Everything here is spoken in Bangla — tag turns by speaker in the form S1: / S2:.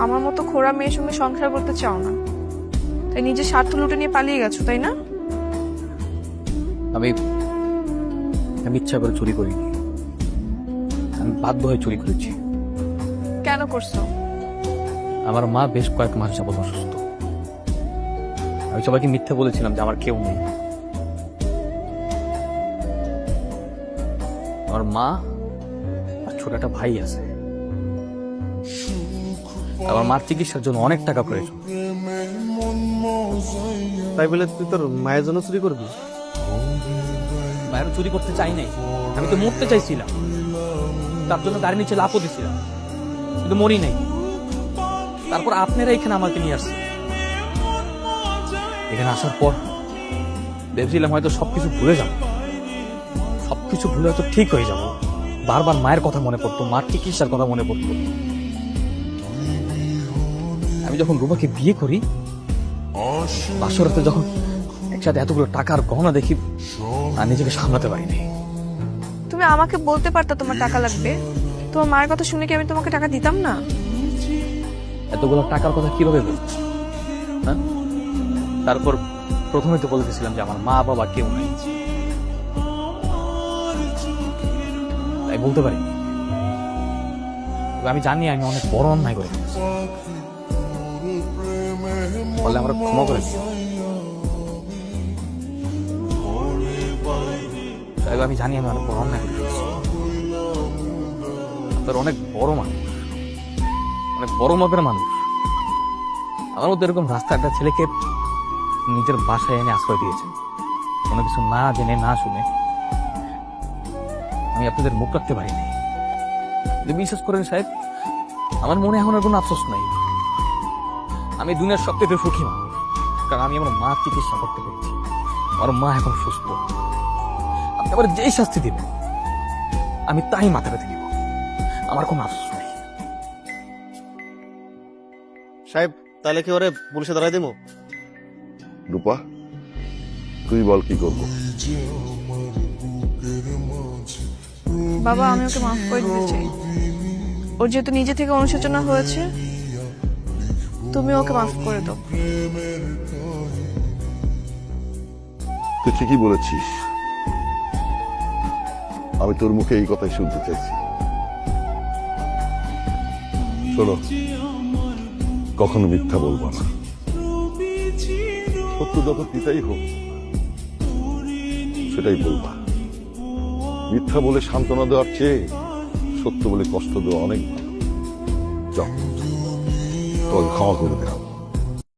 S1: আমার মতো খোড়া মেয়ের সঙ্গে সংসার করতে চাও না, তাই নিজের স্বার্থ লুটে নিয়ে পালিয়ে গেছো, তাই না?
S2: আমি আমি ইচ্ছা করে চুরি করিনি, আমি বাধ্য হয়ে চুরি করেছি।
S1: কেন করছো?
S2: আমার মা বেশ কয়েক মাস যাবত অসুস্থ। আমি সবাইকে মিথ্যে বলেছিলাম যে আমার কেউ নেই। আমার মা আর ছোট একটা ভাই আছে। আমার মার চিকিৎসার জন্য অনেক টাকা প্রয়োজন।
S3: তাই বলে তুই তোর মায়ের জন্য চুরি করবি?
S2: মায়ের চুরি করতে চাই নাই, আমি তো মরতে চাইছিলাম। তার জন্য গাড়ি নিচে লাফও দিছিলাম, কিন্তু মরি নাই। তারপর আপনারা এখানে আমাকে নিয়ে আসছেন। এখানে আসার পর ভেবেছিলাম হয়তো সবকিছু ভুলে যাব, সবকিছু ভুলে হয়তো ঠিক হয়ে যাব। বারবার মায়ের কথা মনে পড়তো, মার চিকিৎসার কথা মনে পড়তো। আমি যখন রুমাকে বিয়ে করি, বাসরাতে যখন একসাথে এতগুলো টাকার গহনা দেখি, আর নিজেকে সামলাতে পারিনি।
S1: তুমি আমাকে বলতে পারতা তোমার টাকা লাগবে, তোমার মায়ের কথা শুনে কি আমি তোমাকে টাকা দিতাম না?
S2: এতগুলো টাকার কথা কিভাবে বলবো? হ্যাঁ, তারপর প্রথমে তো বলতেছিলাম যে আমার মা বাবা কেউ নাই, তাই বলতে পারি। আমি জানি আমি অনেক বড় অন্যায় করে ফেলেছি। বললে আমরা ক্ষমা করে দিও। আমি জানি আমি অনেক বড় অন্যায় করে ফেলেছি। আপনার অনেক বড় মানুষ, অনেক বড় মাপের মানুষ। আমার মধ্যে এরকম রাস্তা একটা ছেলেকে নিজের বাসায় এনে আশ্রয় দিয়েছেন, কোনো কিছু না জেনে না শুনে। আমি আপনাদের মুখ রাখতে পারিনি। বিশ্বাস করেন সাহেব, আমার মনে এখন আর কোনো আফসোস নাই। আমি দুনিয়ার সবথেকে সুখী মানুষ, কারণ আমি আমার মা চিকিৎসা করতে পেরেছি। আমার মা এখন সুস্থ। আপনি আবার যেই শাস্তি দিবেন আমি তাই মাথা পেতে দিব, আমার কোনো আফসোস নেই।
S3: সাহেব, তাহলে কি ওরে পুলিশে ধরাই দেবো?
S4: রূপা, তুই বল কি করবো?
S1: বাবা, আমি ওকে মাফ করে দিতে চাই। ওর যেহেতু নিজে থেকে অনুশোচনা হয়েছে, তুমি ওকে মাফ করে দাও।
S4: তুই ঠিকই বলেছিস, আমি তোর মুখে এই কথাই শুনতে চাইছি। শোনো, কখনো মিথ্যা বলবো না। সত্য যত পিতাই হোক সেটাই বলবা। মিথ্যা বলে সান্ত্বনা দেওয়ার চেয়ে সত্য বলে কষ্ট দেওয়া অনেক ভালো। চল, তোমাকে ক্ষমা করে দিলাম।